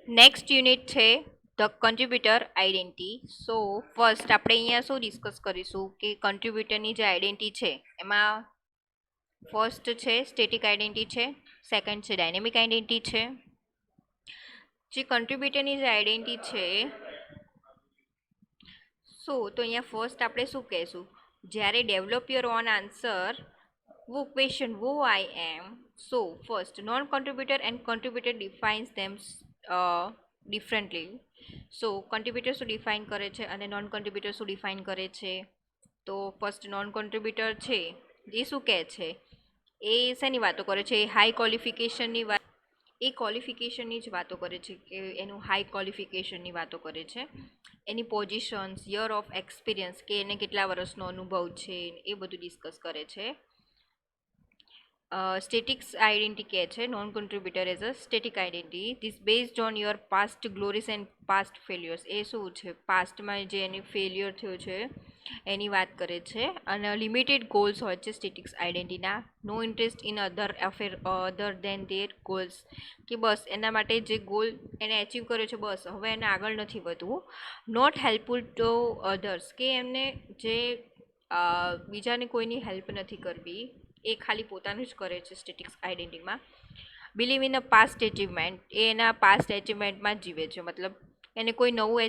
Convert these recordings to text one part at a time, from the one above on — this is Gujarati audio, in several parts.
નેક્સ્ટ યુનિટ છે ધ કન્ટ્રીબ્યુટર આઈડેન્ટિટી. સો ફર્સ્ટ આપણે અહીંયા શું ડિસ્કસ કરીશું કે કન્ટ્રીબ્યુટરની જે આઈડેન્ટિટી છે એમાં ફર્સ્ટ છે સ્ટેટિક આઈડેન્ટિટી છે, સેકન્ડ છે ડાયનેમિક આઈડેન્ટિટી છે. જે કન્ટ્રીબ્યુટરની જે આઈડેન્ટિટી છે તો અહીંયા ફર્સ્ટ આપણે શું કહેશું, જ્યારે ડેવલપ યોર ઓન આન્સર वो क्वेश्चन वो I am. So first non contributor and contributor defines them differently. સો કન્ટ્રીબ્યુટર શું ડિફાઇન કરે છે અને નોન કન્ટ્રીબ્યુટર શું ડિફાઇન કરે છે. તો ફર્સ્ટ નોન કન્ટ્રીબ્યુટર છે એ શું કહે છે, એ શેની વાતો કરે છે, એ હાઈ ક્વોલિફિકેશનની વાત, એ ક્વોલિફિકેશનની જ વાતો કરે છે કે એનું હાઈ ક્વોલિફિકેશનની વાતો કરે છે. એની પોઝિશન્સ, યર ઓફ એક્સપિરિયન્સ કે એને કેટલા વર્ષનો અનુભવ છે એ બધું ડિસ્કસ કરે છે. સ્ટેટિક્સ આઈડેન્ટિટી કહે છે non contributor as a static identity this based on your past glories and past failures. એ શું છે, પાસ્ટમાં જે એની ફેલ્યુઅર થયો છે એની વાત કરે છે. અને લિમિટેડ ગોલ્સ હોય છે સ્ટેટિક્સ આઈડેન્ટિટીના. No interest in other than their goals, કે બસ એના માટે જે ગોલ એને એચીવ કર્યો છે બસ હવે એને આગળ નથી વધવું. નોટ હેલ્પફુલ ટુ અધર્સ, કે એમને જે બીજાને કોઈની હેલ્પ નથી કરવી, એ ખાલી પોતાનું જ કરે છે સ્ટેટિક્સ આઈડેન્ટિટીમાં. Believe in a past achievement, એ એના પાસ્ટ એચિવમેન્ટમાં જ જીવે છે, મતલબ એને કોઈ નવું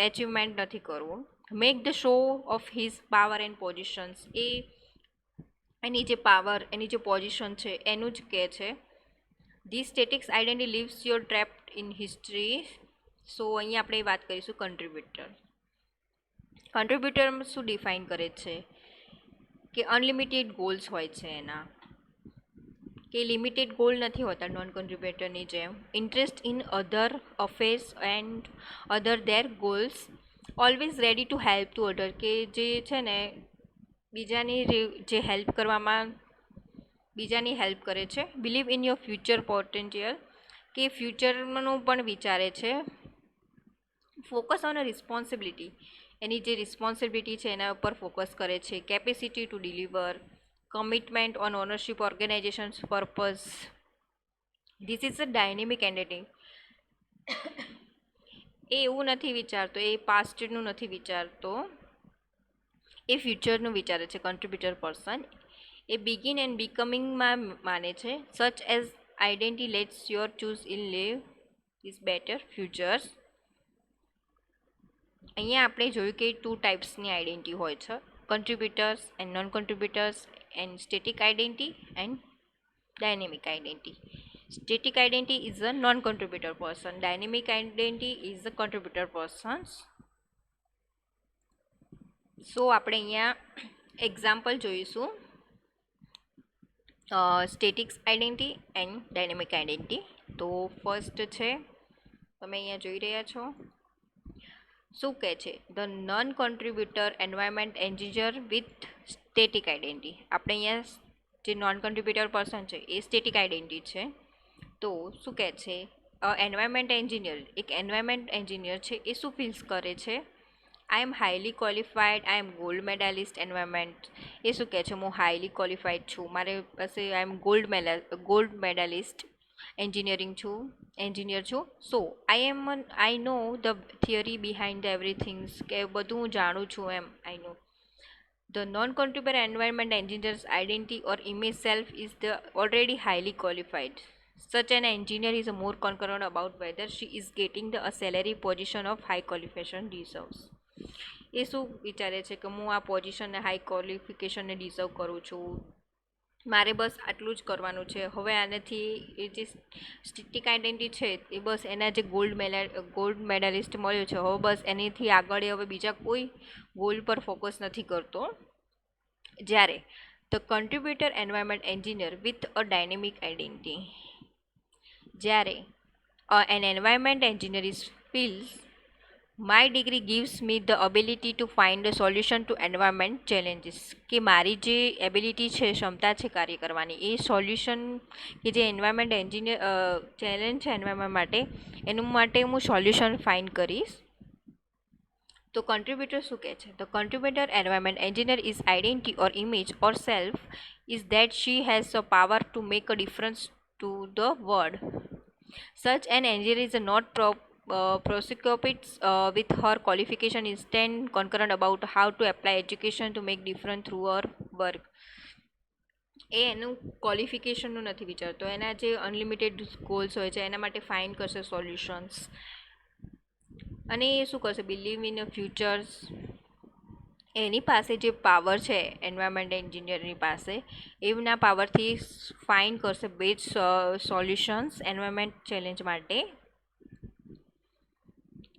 એચિવમેન્ટ નથી કરવું. Make the show of his power and positions, એ એની જે પાવર, એની જે પોઝિશન છે એનું જ કહે છે. This statics identity leaves your trapped in history. So અહીંયા આપણે વાત કરીશું કન્ટ્રીબ્યુટર. કન્ટ્રીબ્યુટર શું ડિફાઇન કરે છે કે અનલિમિટેડ ગોલ્સ હોય છે એના, કે લિમિટેડ ગોલ નથી હોતા નોન કન્ટ્રીબ્યુટરની જેમ. Interest in other affairs and other there goals. Always ready to help to other, કે જે છે ને બીજાની જે હેલ્પ કરવામાં, બીજાની હેલ્પ કરે છે. Believe in your future potential, કે ફ્યુચરનું પણ વિચારે છે. ફોકસ ઓન અ રિસ્પોન્સિબિલિટી, એની જે રિસ્પોન્સિબિલિટી છે એના ઉપર ફોકસ કરે છે. Capacity to deliver, commitment on ownership, organisations purpose. This is a dynamic entity. એ એવું નથી વિચારતો, એ પાસ્ટનું નથી વિચારતો, એ ફ્યુચરનું વિચારે છે કન્ટ્રીબ્યુટર પર્સન. એ બિગિન એન્ડ બિકમિંગમાં માને છે. Such as identity let's your choose in leave is better futures. અહીંયા આપણે જોયું કે 2 ટાઈપ્સની આઈડેન્ટિટી હોય છે, contributors and non contributors, and static identity and dynamic identity. Static identity is a non contributor person, dynamic identity is a contributor persons. So આપણે અહીંયા એક્ઝામ્પલ જોઈશું statics identity and dynamic identity. તો ફર્સ્ટ છે, તમે અહીંયા જોઈ રહ્યા છો શું કહે છે, the non contributor environment engineer with static identity. આપણે અહીંયા જે નોન કન્ટ્રીબ્યુટર પર્સન છે એ સ્ટેટિક આઈડેન્ટિટી છે. તો શું કહે છે, એન્વાયરમેન્ટ એન્જિનિયર, એક એન્વાયરમેન્ટ એન્જિનિયર છે એ શું ફીલ્સ કરે છે, I am highly qualified, I am gold medalist environment. એ શું કહે છે, હું હાઈલી ક્વોલિફાઈડ છું, મારે પાસે I am gold medalist engineer છું. So I know the theory behind the everythings, કે બધું હું જાણું છું એમ. I know the non contributor environment engineers identity or image self is the already highly qualified. Such an engineer is more concerned about whether she is getting a salary position of high qualification deserves. એ શું વિચારે છે કે હું આ પોઝિશનને હાઈ ક્વોલિફિકેશનને ડિઝર્વ કરું છું, મારે બસ આટલું જ કરવાનું છે. હવે આનાથી એ જે સ્ટેટિક આઈડેન્ટિટી છે એ બસ એના જે ગોલ્ડ મેડાલિસ્ટ મળ્યો છે, હવે બસ એનાથી આગળ એ હવે બીજા કોઈ ગોલ પર ફોકસ નથી કરતો. જ્યારે the contributor environment engineer with a dynamic identity, જ્યારે an environment engineer is feels my degree gives me the ability to find a solution to environment challenges, કે મારી જે એબિલિટી છે, ક્ષમતા છે કાર્ય કરવાની, એ સોલ્યુશન કે જે એન્વાયરમેન્ટ એન્જિનિયર ચેલેન્જ છે એન્વાયરમેન્ટ માટે, એનું માટે હું સોલ્યુશન ફાઇન્ડ કરીશ. તો કન્ટ્રીબ્યુટર શું કહે છે, the contributor environment engineer is identity or image or self is that she has a power to make a difference to the world. Such an engineer is not prosecutes with her qualification instant concurrent about how to apply education to make different through her work. એ એનું ક્વોલિફિકેશનનું નથી વિચારતો, એના જે અનલિમિટેડ ગોલ્સ હોય છે એના માટે ફાઇન્ડ કરશે સોલ્યુશન્સ, અને એ શું કરશે, બિલીવ ઇન ફ્યુચર્સ. એની પાસે જે પાવર છે એન્વાયરમેન્ટ એન્જિનિયરની પાસે, એમના પાવરથી ફાઇન્ડ કરશે બેસ્ટ સોલ્યુશન્સ એન્વાયરમેન્ટ ચેલેન્જ માટે.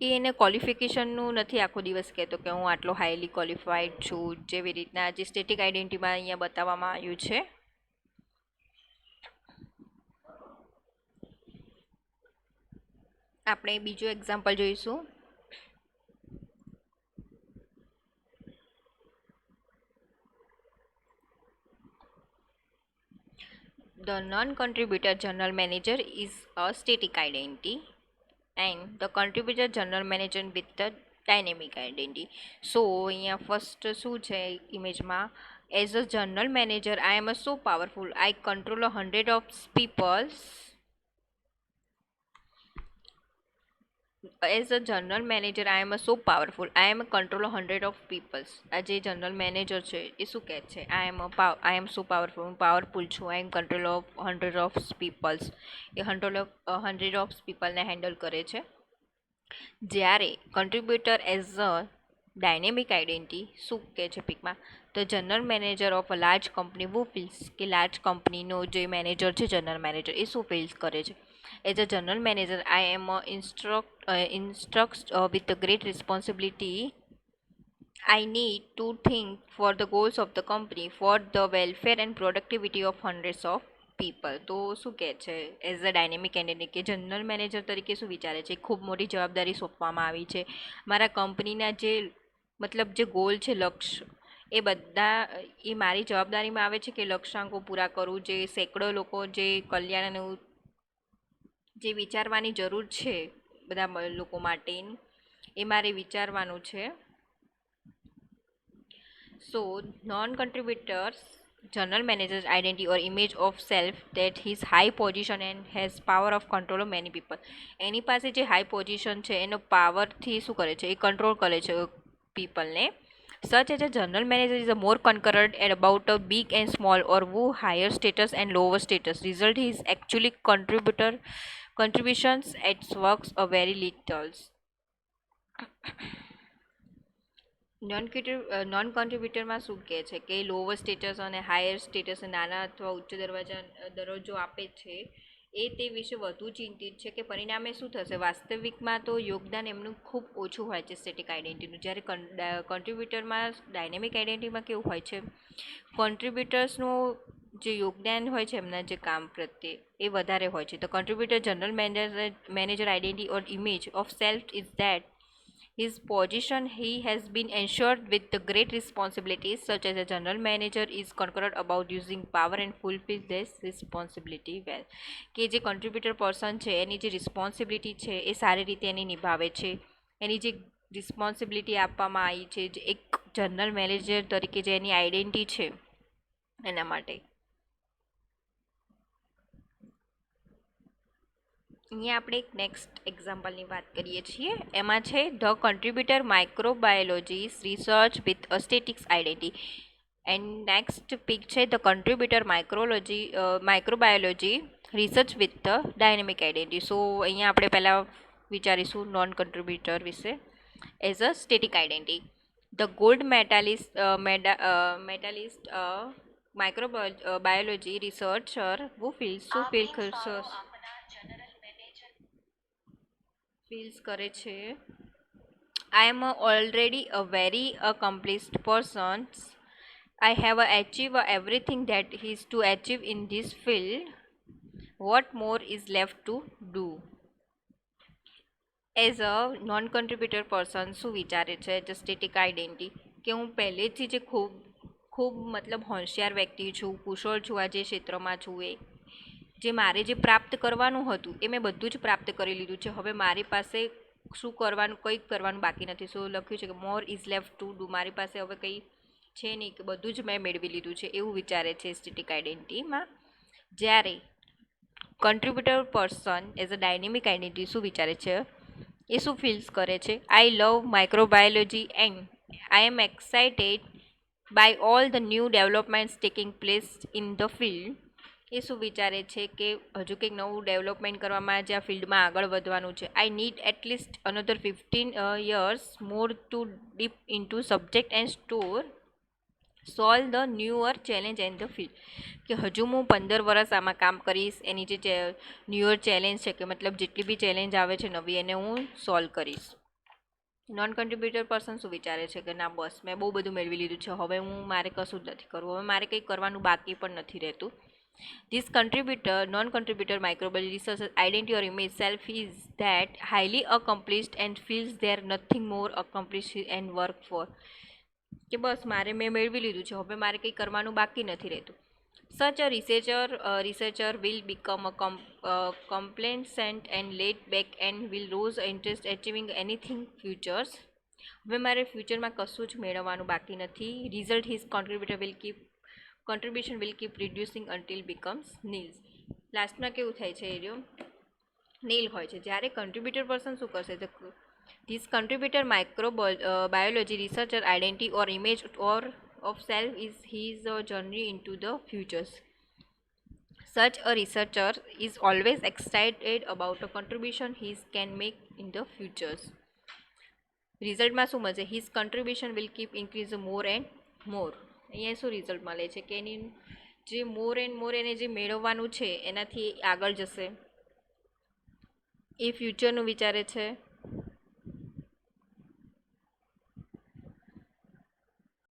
એ એને ક્વોલિફિકેશનનું નથી આખો દિવસ કહેતો કે હું આટલો હાઈલી ક્વોલિફાઈડ છું, જેવી રીતના જે સ્ટેટિક આઈડેન્ટિટીમાં અહીંયા બતાવવામાં આવ્યું છે. આપણે બીજું એક્ઝામ્પલ જોઈશું. The non-contributor general manager is a static identity and the contributor general manager with the dynamic identity. So અહીંયા ફર્સ્ટ શું છે ઇમેજમાં, as a general manager I am so powerful, I control 100 of people. As a general manager I am so powerful, I am a control 100 of people. આ જે જનરલ મેનેજર છે એ શું કહે છે, આઈ એમ so powerful, હું પાવરફુલ છું, I am control of 100 of peoples. એ 100 ઓફ પીપલને હેન્ડલ કરે છે. જ્યારે contributor as a dynamic identity શું કહે છે પિકમાં, the general manager of a large company who feels, કે લાર્જ કંપનીનો જે મેનેજર છે જનરલ મેનેજર એ શું ફીલ્સ કરે છે. As a general manager I am instructs with a great responsibility. I need to think for the goals of the company, for the welfare and productivity of hundreds of people. તો શું કહે છે, એઝ અ ડાયનેમિક એન્ટિટી કે જનરલ મેનેજર તરીકે શું વિચારે છે, ખૂબ મોટી જવાબદારી સોંપવામાં આવી છે. મારા કંપનીના જે મતલબ જે ગોલ છે, લક્ષ્ય, એ બધા એ મારી જવાબદારીમાં આવે છે કે લક્ષ્યાંકો પૂરા કરું, જે સેંકડો લોકો જે કલ્યાણનું જે વિચારવાની જરૂર છે બધા લોકો માટે, એ મારે વિચારવાનું છે. So non-contributors general manager's identity or image of self that his high position and has power of control of many people. એની પાસે જે હાઈ પોઝિશન છે એનો પાવરથી શું કરે છે, એ કંટ્રોલ કરે છે પીપલને. Such as a general manager is a more concurrent and about a big and small or who higher status and lower status. Result is actually contributions at works a very little. Non કોન્ટ્રીબ્યુટરમાં શું કહે છે કે લોઅર સ્ટેટસ અને હાયર સ્ટેટસ, નાના અથવા ઉચ્ચ દરજ્જો આપે છે, એ તે વિશે વધુ ચિંતિત છે કે પરિણામે શું થશે. વાસ્તવિકમાં તો યોગદાન એમનું ખૂબ ઓછું હોય છે સ્ટેટિક આઈડેન્ટિટીનું, જ્યારે કોન્ટ્રીબ્યુટરમાં ડાયનેમિક આઈડેન્ટિટીમાં કેવું હોય છે, કોન્ટ્રીબ્યુટર્સનું જે યોગદાન હોય છે એમના જે કામ પ્રત્યે એ વધારે હોય છે. તો contributor general manager identity or image of self is that his position he has been ensured with the great responsibilities, such as a general manager is concerned about using power and fulfill this responsibility well. કે જે કોન્ટ્રીબ્યુટર પર્સન છે એની જે રિસ્પોન્સિબિલિટી છે એ સારી રીતે એની નિભાવે છે, એની જે રિસ્પોન્સિબિલિટી આપવામાં આવી છે જે એક જનરલ મેનેજર તરીકે જે એની આઈડેન્ટિટી છે એના માટે. અહીંયા આપણે એક નેક્સ્ટ એક્ઝામ્પલની વાત કરીએ છીએ. એમાં છે the contributor microbiology research with a statics identity. And next pic છે the contributor microbiology research with the dynamic identity. So અહીંયા આપણે પહેલાં વિચારીશું નોન કન્ટ્રીબ્યુટર વિશે. As a static identity, the gold medalist microbiology researcher who feels કરે છે, I am already a very accomplished person. I have achieved everything that is to achieve in this field. What more is left to do? As a non contributor person શું વિચારે છે, એઝ અ સ્ટેટિક આઈડેન્ટિટી, કે હું પહેલેથી જ ખૂબ મતલબ હોશિયાર વ્યક્તિ છું, કુશળ છું, આ જે ક્ષેત્રમાં છું, એ જે મારે જે પ્રાપ્ત કરવાનું હતું એ મેં બધું જ પ્રાપ્ત કરી લીધું છે. હવે મારી પાસે શું કરવાનું, કંઈ કરવાનું બાકી નથી. શું લખ્યું છે કે મોર ઇઝ લેફ્ટ ટુ ડુ, મારી પાસે હવે કંઈ છે નહીં, કે બધું જ મેં મેળવી લીધું છે, એવું વિચારે છે સ્ટેટિક આઈડેન્ટિટીમાં. જ્યારે contributor person as a dynamic identity શું વિચારે છે, એ શું ફીલ્સ કરે છે? I love microbiology and I am excited by all the new developments taking place in the field. એ શું વિચારે છે કે હજુ કંઈક નવું ડેવલપમેન્ટ કરવામાં જે આ ફિલ્ડમાં આગળ વધવાનું છે. I need at least another 15 years more to deep into subject and solve the newer challenge and the field. કે હજુ હું 15 વર્ષ આમાં કામ કરીશ, એની જે ન્યુઅર ચેલેન્જ છે કે મતલબ જેટલી બી ચેલેન્જ આવે છે નવી એને હું સોલ્વ કરીશ. નોન કન્ટ્રીબ્યુટર પર્સન શું વિચારે છે કે ના બસ મેં બહુ બધું મેળવી લીધું છે, હવે મારે કશું જ નથી કરવું, હવે મારે કંઈ કરવાનું બાકી પણ નથી રહેતું. This contributor, non-contributor microbial researcher identity or image self is that highly accomplished and feels there nothing more accomplished and work for. કે બસ મારે મેં મેળવી લીધું છે, હવે મારે કંઈ કરવાનું બાકી નથી રહેતું. Such a researcher will become a complacent and laid back and will lose interest achieving anything futures. હવે મારે ફ્યુચરમાં કશું જ મેળવવાનું બાકી નથી. Result his contribution will keep reducing until becomes nil. લાસ્ટમાં કેવું થાય છે એ રહ્યું નીલ હોય છે. જ્યારે કન્ટ્રીબ્યુટર પર્સન શું કરશે? This કન્ટ્રીબ્યુટર microbiology researcher identity or image or of self is his journey into the futures. Such a researcher is always excited about a contribution he can make in the futures. રિઝલ્ટમાં શું મળશે? His contribution will keep increase more and મોર. અહીંયા શું રિઝલ્ટ મળે છે કે એની જે મોર એન્ડ મોર એને જે મેળવવાનું છે એનાથી આગળ જશે, એ ફ્યુચરનું વિચારે છે.